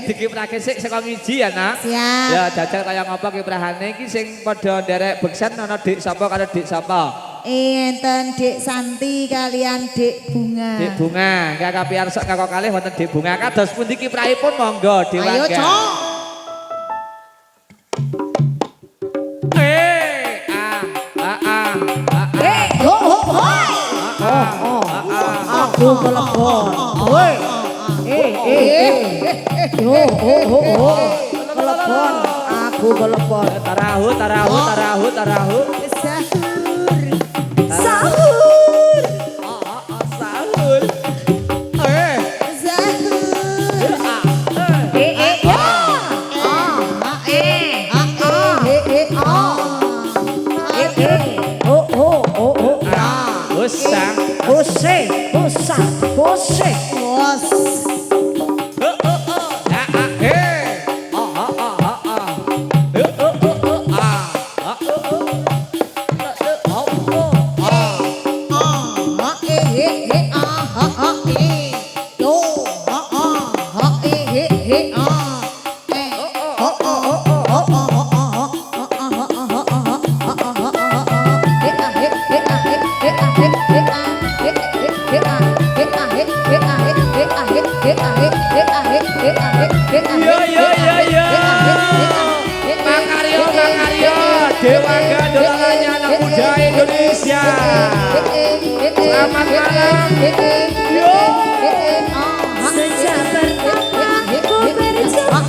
dikiprake sik saka miji ya, Nak. Siap. Ya jajal kaya ngapa kiprahane iki sing padha nderek beksan ana Dik sapa karo Dik sapa? Enten Dik Santi kalian Dik Bunga. Dik Bunga, kakak piarsa kakak kalih wonten Dik Bunga. Kados pundi kiprahipun monggo diwangga. Ayo, Cok. Aku kelepon. Woi. Kelepon. Aku kelepon. Tarahu. Sahur. Sahur. Dewangga Dolananya Anak Muda Indonesia. Selamat malam. Yo. Sejak pertama ku berjumpa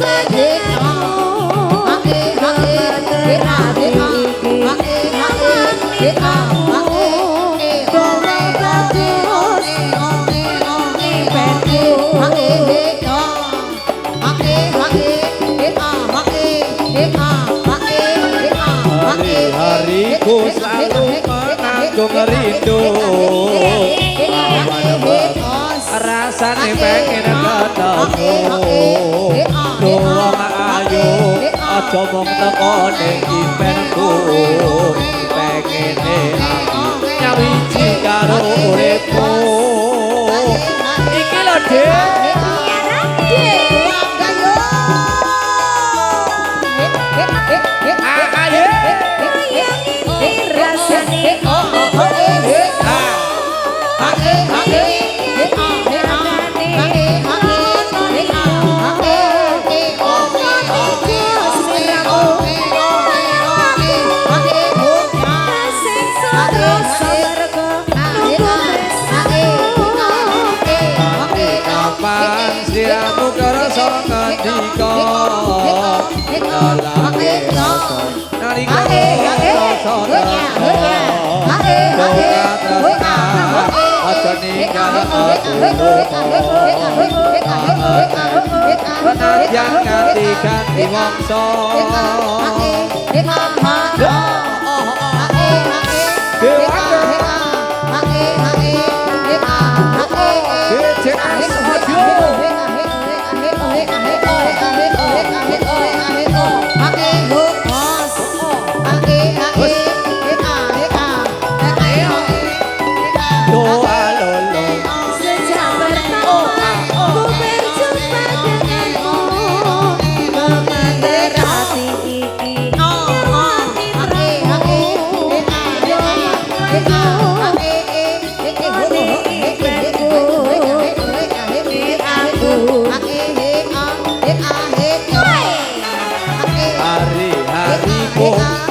Hari-hariku selalu menanggung rindu. Rasane pengen ketemu. Doang ayo aja mung teko ning impenku. Pengene aku nyawiji karo uripku. Iki lho, Dik. Siramu kerasa ngendika dalane rasa nalika rasa aja ninggal penantian ganti wangsa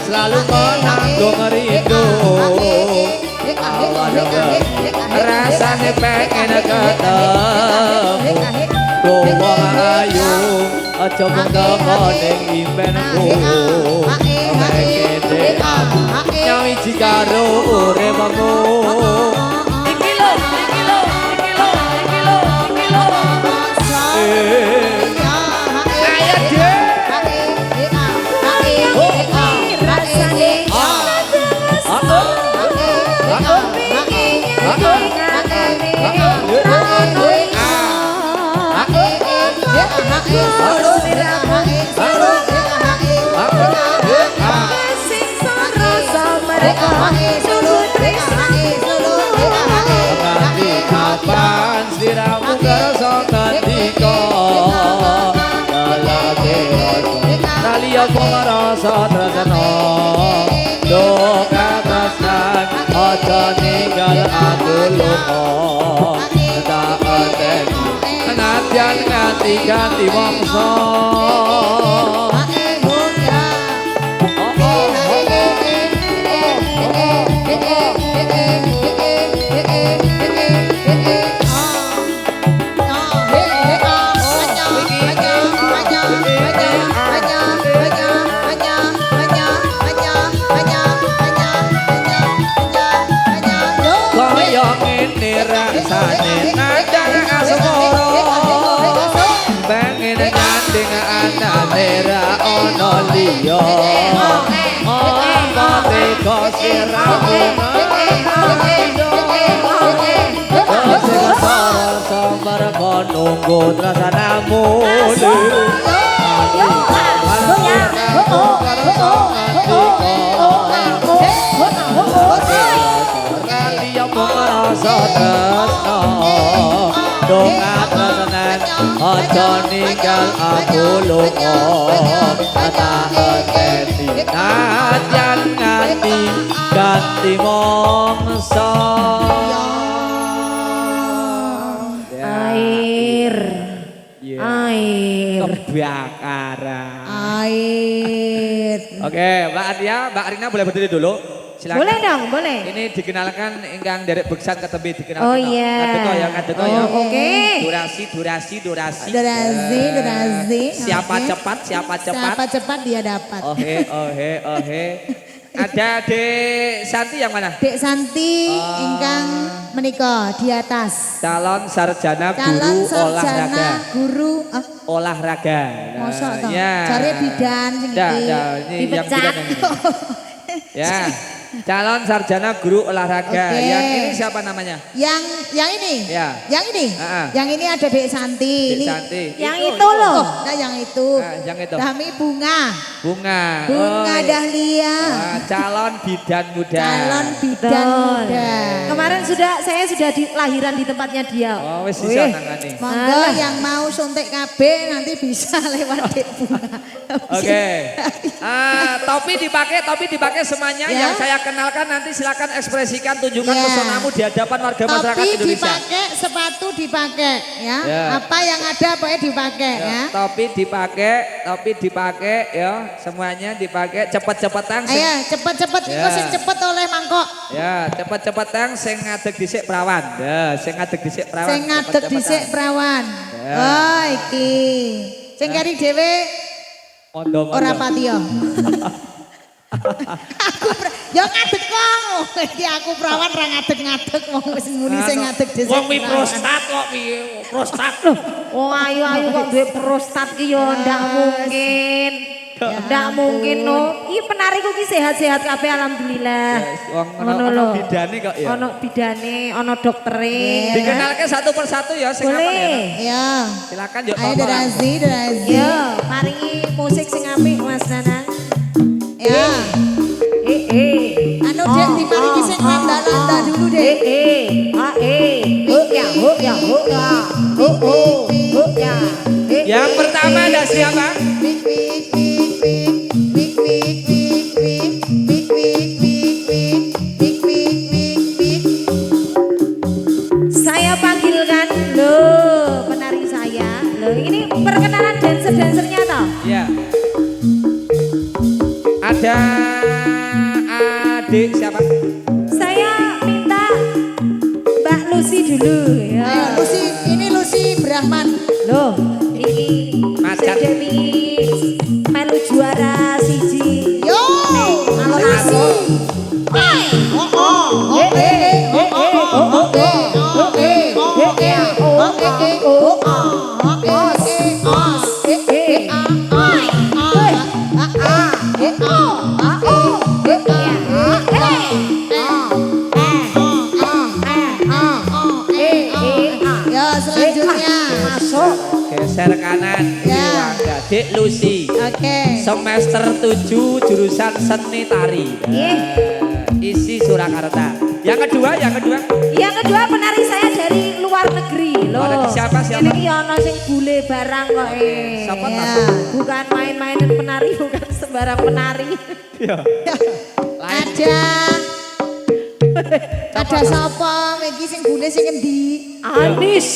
selalu menanggung rindu. Rasane pengen ketemu. Doang ayu aja mung teko ning impenku. Pengene aku nyawiji karo uripmu. Iki lho. Ayo, Dik. Kapan sliramu kerasa ngendika rasa tresno duka tresnan aja ninggal aku lunga tak enteni nadyan ganti-ganti mangsa rasane nadang asmara pengen nyanding anane ra ono liya apa teko siramu sing rasa mergo nunggu tresnamu rasa tresno donga tresnan aja ninggal aku lunga tak enteni nadyan nganti ganti mangsa Air. Air. Kebakaran. Air. Oke, Mbak Adia, Mbak Rina boleh berdiri dulu. Silakan. Boleh dong, boleh. Ini dikenalkan ingkang derek beksan ketembe dikenalkan. Oh iya. Ngadeko ya. Oke. Durasi. Durasi. Siapa Oke. cepat. Siapa cepat dia dapat. Ohe. Ada Dek Santi yang mana? Dek Santi ingkang menika di atas. Calon sarjana Calon guru sarjana olahraga. guru Olahraga. mosok toh. Ya. Cari bidan sing iki. Ini yang Dipecat. bidan yang ini. Ya. Calon sarjana guru olahraga. Oke. Yang ini siapa namanya? Yang ini. Ya. Yang ini. Ah. Yang ini ada Dek Santi. Dek Ini. Santi. Yang itu loh. Oh, nah yang itu. Yang itu. Kami bunga. Bunga. Bunga dahlia. Calon bidan muda. Calon bidan muda. Kemarin saya sudah lahiran di tempatnya dia. Oh, wis bisa nangani. Monggo yang mau suntik KB nanti bisa lewat Dek Bunga. Oke. Topi dipakai semuanya. Ya. Yang saya kenalkan nanti silakan ekspresikan, tunjukkan Ya. pesonamu di hadapan warga masyarakat Topi Indonesia. dipakai, sepatu dipakai, ya. Ya. Apa yang ada pokoknya dipakai, ya. Topi dipakai, ya. Semuanya dipakai. Cepet-cepetan. Ayo cepet-cepet, Ya. engko sing cepet oleh mangkok. Ya, cepet-cepetan sing ngadeg dhisik prawan. Ya, sing ngadeg dhisik prawan. Sing ngadeg dhisik prawan. Ya. Oh, iki. Sing kari dhewe Mondo-mondo. ora patiya. Ya ngadeg kok. Iki aku prawan ra ngadeg-ngadeg wong wis muni sing ngadeg dhisik. Wong wi prawan. prostat kok piye? Prostat. Oh ayu kok duwe prostat ki yo ndak mungkin. Ndak mungkin no. Iki penariku ki sehat-sehat kabeh alhamdulillah. Wong Ngono ono lho. bidane kok ya. Ono bidane, ono doktere. Dikenalke satu persatu ya sing apa ya. Boleh. Ya. Silakan yuk Ayo Bapak. Derazi. Yo, paringi musik sing apik Mas Nanang. Ya. Anu Dek diparingi sing nanda-nanda dulu Dek. Yang pertama ada siapa? Saya panggilkan loh penari saya. Loh ini perkenalan dancer-dancernya toh. Ya. Ada adik siapa? Saya minta Mbak Lucy dulu ya. Ayo Lucy, ini Lucy Brahman. Loh, ini Macan. sing demi melu juara siji. Yo, Lucy. Ya selanjutnya. Masuk. Geser kanan. Ya. Wangga. Dek Lucy. Oke. Semester 7 jurusan seni tari. Ih. Isi Surakarta. Yang kedua. Yang kedua penari saya dari luar luar negeri loh. Ada siapa? Ini ki ono sing bule barang kok Siapa Ya. tahu? Bukan main-mainin penari, bukan sembarang penari. Iya. Ada sapa iki sing bule sing endi? Anis.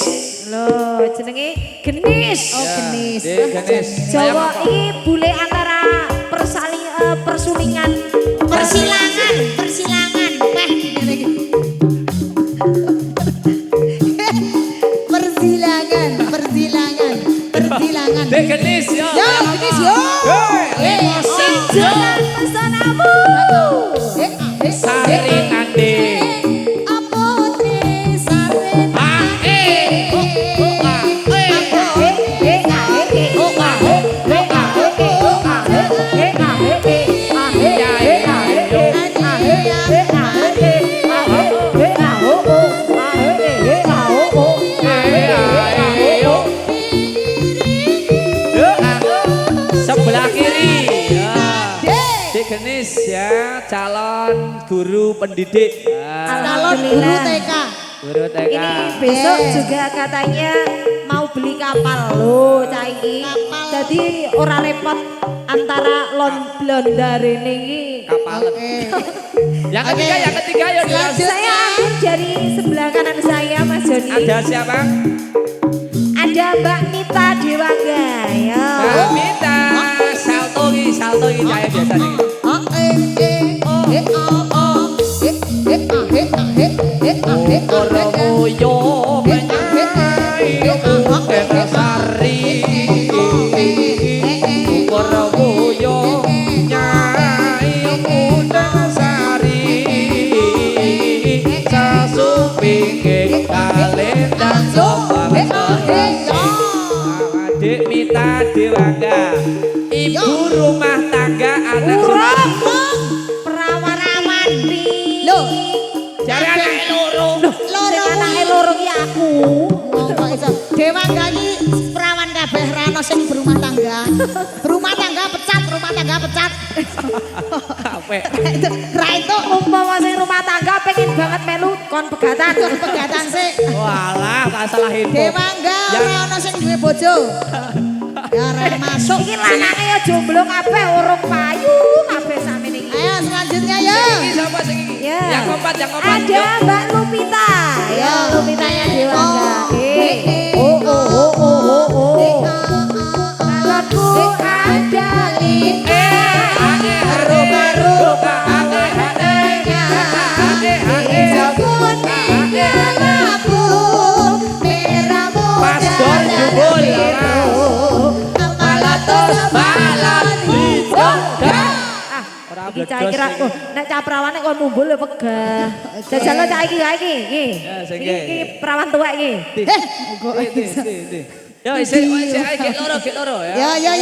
Loh, jenenge Genis. Oh, Genis. Genis. Jawa ini bule antara persulingan. Persilangan. Wah, ngene iki. Persilangan. Dek Genis ya. Ya, Genis yo. Jangan pesonamu. Sari nande. Sebelah kiri. Ya. Dek Genis ya, calon guru pendidik. Ya. Calon guru TK. Guru TK. Ini besok juga katanya mau beli kapal loh cah iki. Kapal. Jadi ora repot antara Blonda rene iki. Kapalan. Yang ketiga ya jelas. Saya dari sebelah kanan saya Mas Joni. Ada siapa? Ada Mbak Mita Dewangga ya. Mbak Mita. Salto iki cah biasa nih. Koromoyo menyai sari. Koromoyo nyai sari. Sasupinge kalendang sopan. Adik Mita Dewangga. Ibu rumah tangga anak Urung perawan-perawan nih. Loh, Jare anak loro. Sing anake loro ki aku. kok iso? Dewangga iki perawan kabeh ra ono sing berumah tangga. Berumah tangga pecat. Apik. Ra itu Umpama sing rumah tangga pengen banget melu kon pegatan. pegatan sik. Walah, gak salah info. Dewangga ora ono sing duwe bojo. Ya ora masuk. Iki lanange ya jomblo kabeh urung payu kabeh sampeyan iki. Ayo selanjutnya ya. Ini siapa sing iki? Ya. Yang keempat. Ada Yuk. Mbak Lupita. Ya, Lupitanya Dewangga. Kalonku ada Pastor jubul. Malatos balon hijau. Ora Iki cah kira nek cah prawane kon mumbul ya pegah. Jajal cah iki iki. Ya, sing Iki perawan tuwek iki. Yo isi loro ya. Ya.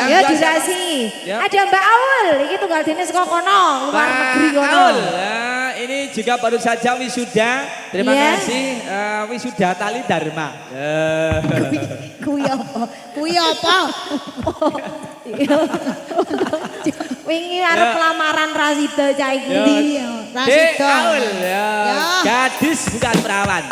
Ya durasi. Ya. Ada Mbak Aul, iki tunggal dene saka kono, luar negeri kono. Aul, ya, ini juga baru saja wisuda. Terima Ya. kasih wisuda Tali Dharma. Kuwi apa? Wingi arep Ya. lamaran Rasida cah iki. Ya. Iya, Dek Rasida. Aul, ya. Ya. Gadis bukan perawan.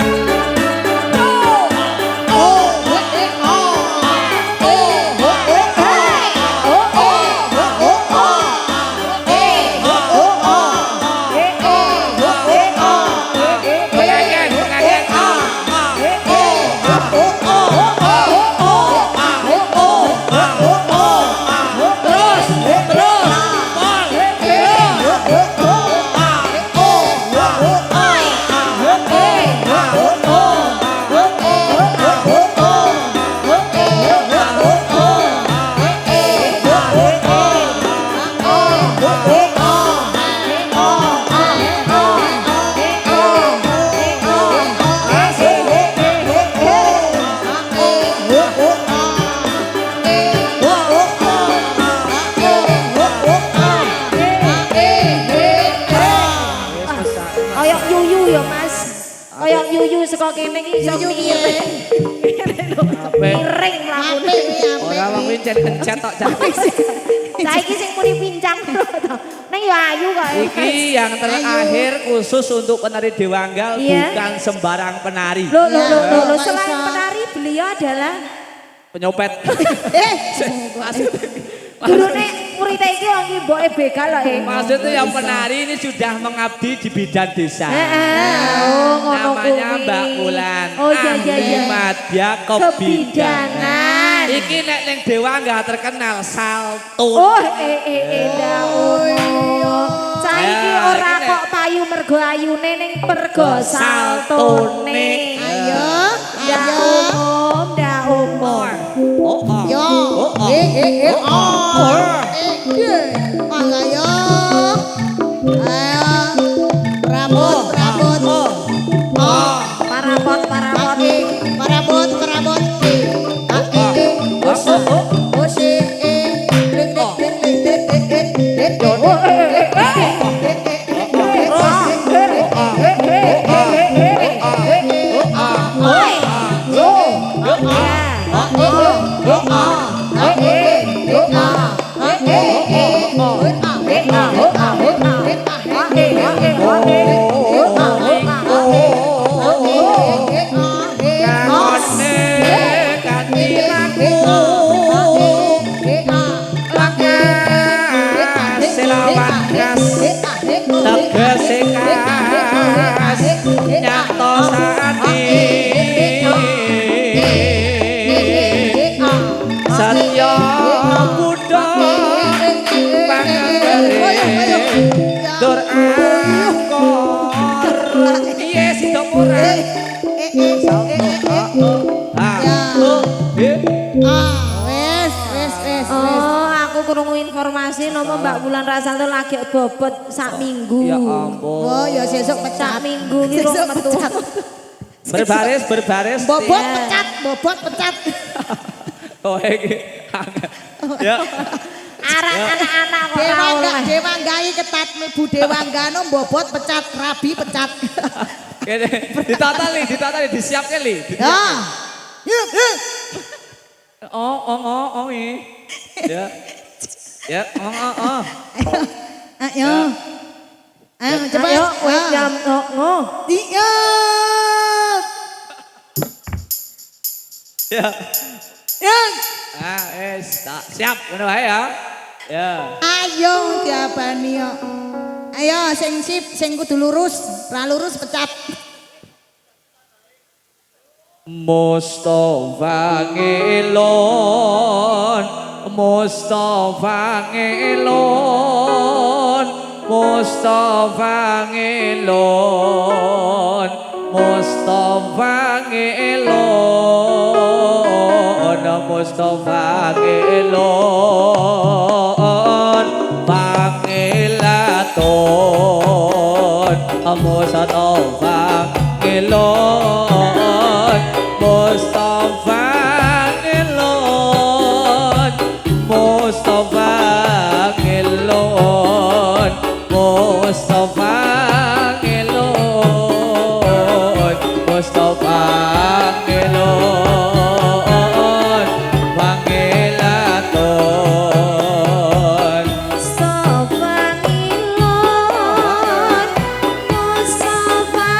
Kayak yuyu saka kene iki iso miring. Miring mlaku. Apik kuwi Ora wong apik. pincen kencet tok Cak. Saiki sing muni pincang to. Neng yo ayu kok. Iki yang terakhir khusus untuk penari Dewanggal Iya. bukan sembarang penari. Loh, Kok selain iso? penari beliau adalah Penyopet. gurune murid iki wong iki mboke begal kok. Maksudnya yang penari ini sudah mengabdi di bidang desa. Oh, ngono Namanya kuwi. Mbak Wulan. Oh iya iya Ahli iya. madya Kebidanan. kebidanan. Iki nek ning Dewanggal terkenal saltun. Oh, ndak ono. Saiki Ya, ora iki kok payu mergo ayune ning pergo saltune. Ayo, Ndak ayo. umum, ndak umum. Oh, oh. Yo. Oh, oh. Oh. Mangga yo. Ayo. Rambut, rambut. Oh. Parapot. Pake, parabot, parabot. Kangone kanthi laku. Lakas selawan kas. Tegese kas. Nyatosake. Satya Buddha panganggere dur angkor. Iye sida murah. Oh, aku krungu informasi nopo Mbak Wulan Rasanto lagi bobot sak minggu. Ya ampun. Oh, ya sesuk Sak pecat. minggu iki rong Sesuk metu. pecat. Berbaris. Bobot Ya. pecat, bobot pecat. Oh iki. Ya. Arek anak-anak kok ora oleh. Dewanggai ketat mlebu Dewanggano bobot pecat, rabi pecat. Kene ditata li, disiapke li. Ya. Yuk. Oh ini. Ya. Ya, oh. Ayo. Ayo cepat. Ayo kowe jam ngo. Iya. Ya. Ya. Tak siap ngono wae ya. Ya. Ayo diabani yo. Ayo sing sip, sing kudu lurus, ra lurus pecat. Mustafa ngelon, Mustafa ngelon, Mustafa ngelon, Mustafa ngelon, Mustafa ngelon, pangelaton, Mustafa ngelon, Mustafa ngelon, Mustafa ngelon, Mustafa ngelon, Mustafa ngelon, pangelaton. Mustafa ngilon, Mustafa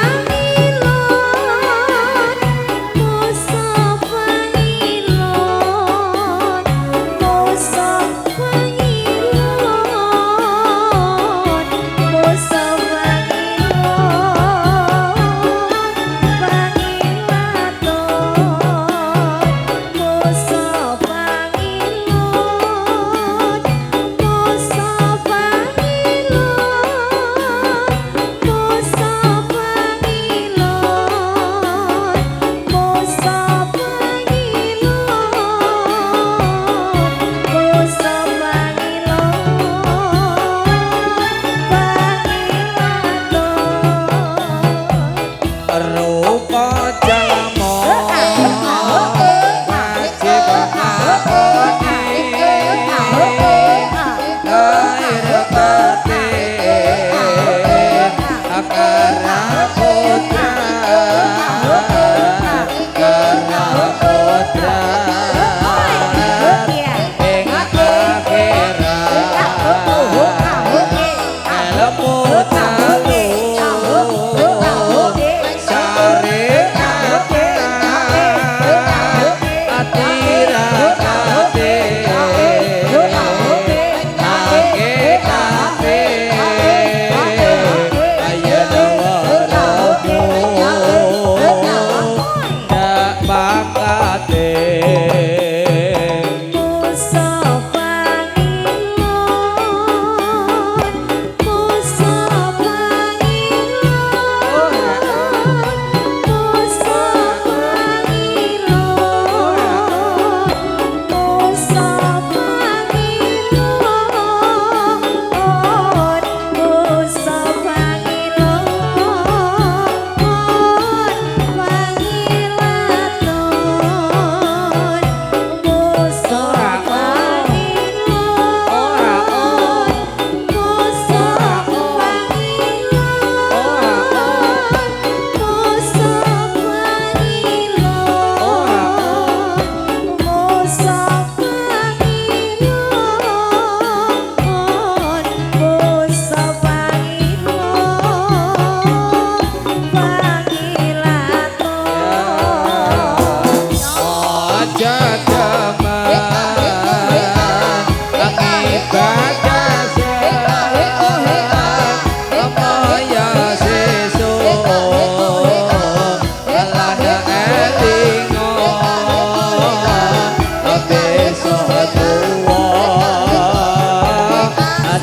tua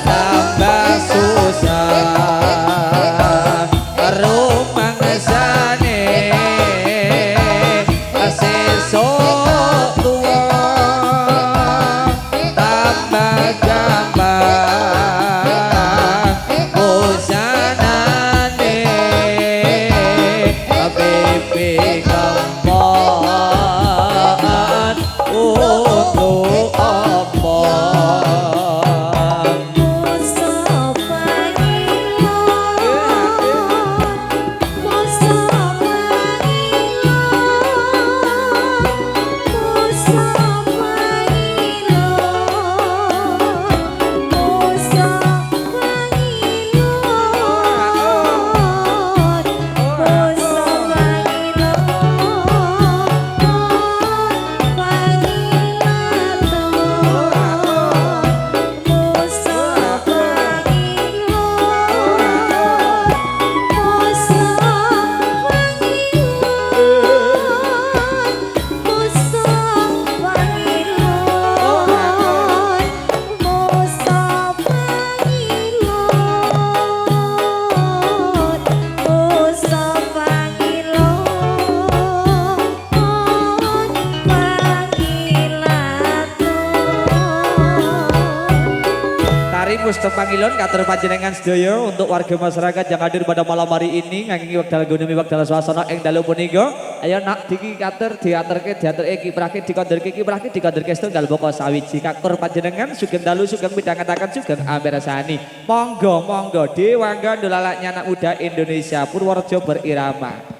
tambah susah rumangsane sesuk tua tambah gampang bosanane pipi kemon untuk omong Musto Pangilon katur panjenengan sedaya untuk warga masyarakat yang hadir pada malam hari ini ngangge wekdal gunemi wekdal swasana ing dalu punika. Ayo nak diki katur diaturke kiprake dikonderke setunggal boko sawiji katur panjenengan sugeng dalu sugeng midhangetaken sugeng amirsani. Monggo dewangga ndolalaknya anak muda Indonesia Purworejo berirama.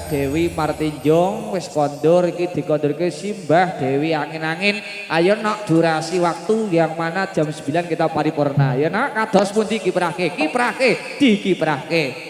Dewi Martinjong wis kondur iki dikondurke Simbah Dewi Angin-Angin. Ayo nak durasi waktu yang mana jam 9 kita paripurna. Ya nak kados pundi kiprahke? Kiprahke dikiprahke.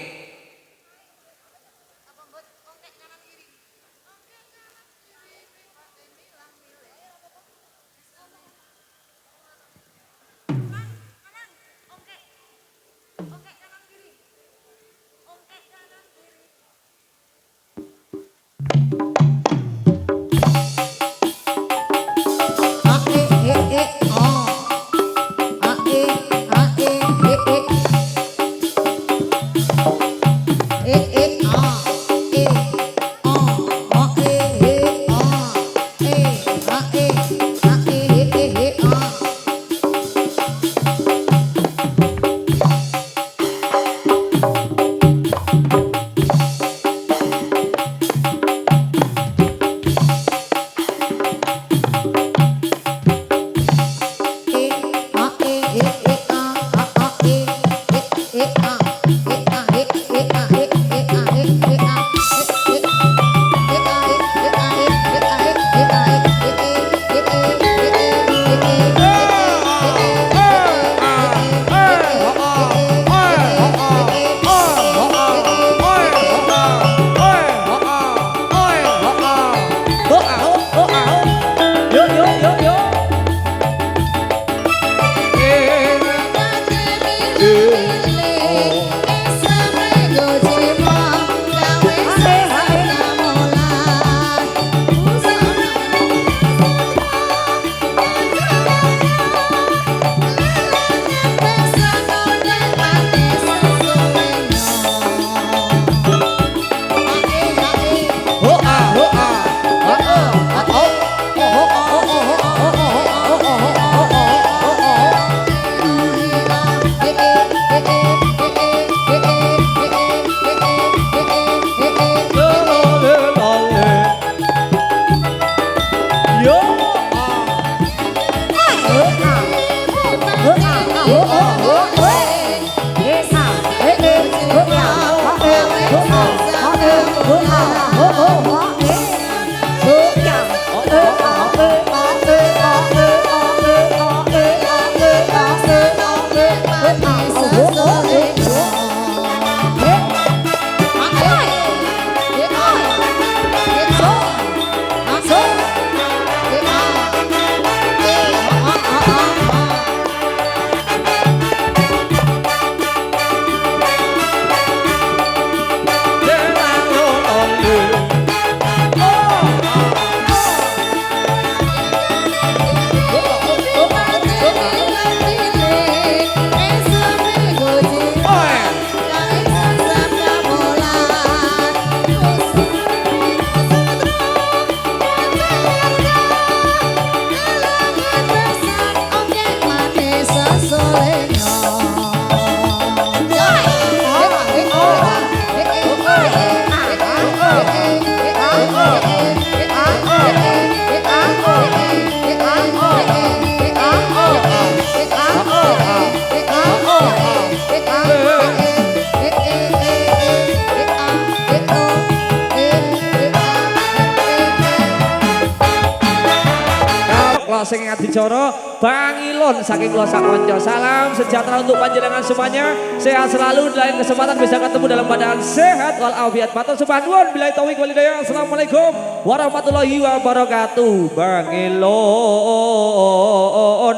kula sing adicara Bangilon saking kula sak kanca. Salam sejahtera untuk panjenengan semuanya. Sehat selalu, di lain kesempatan bisa ketemu dalam keadaan sehat walafiat. Matur sembah nuwun, billahi taufiq wal hidayah. Assalamualaikum warahmatullahi wabarakatuh. Bangilon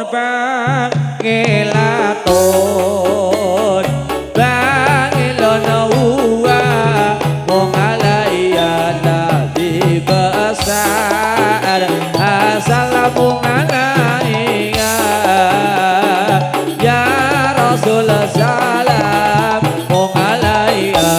bangilaton Bangilon uwa wong alayana di besar. Assalamu alaika ya Rasul salam wong alaika.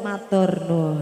Matur nuwun.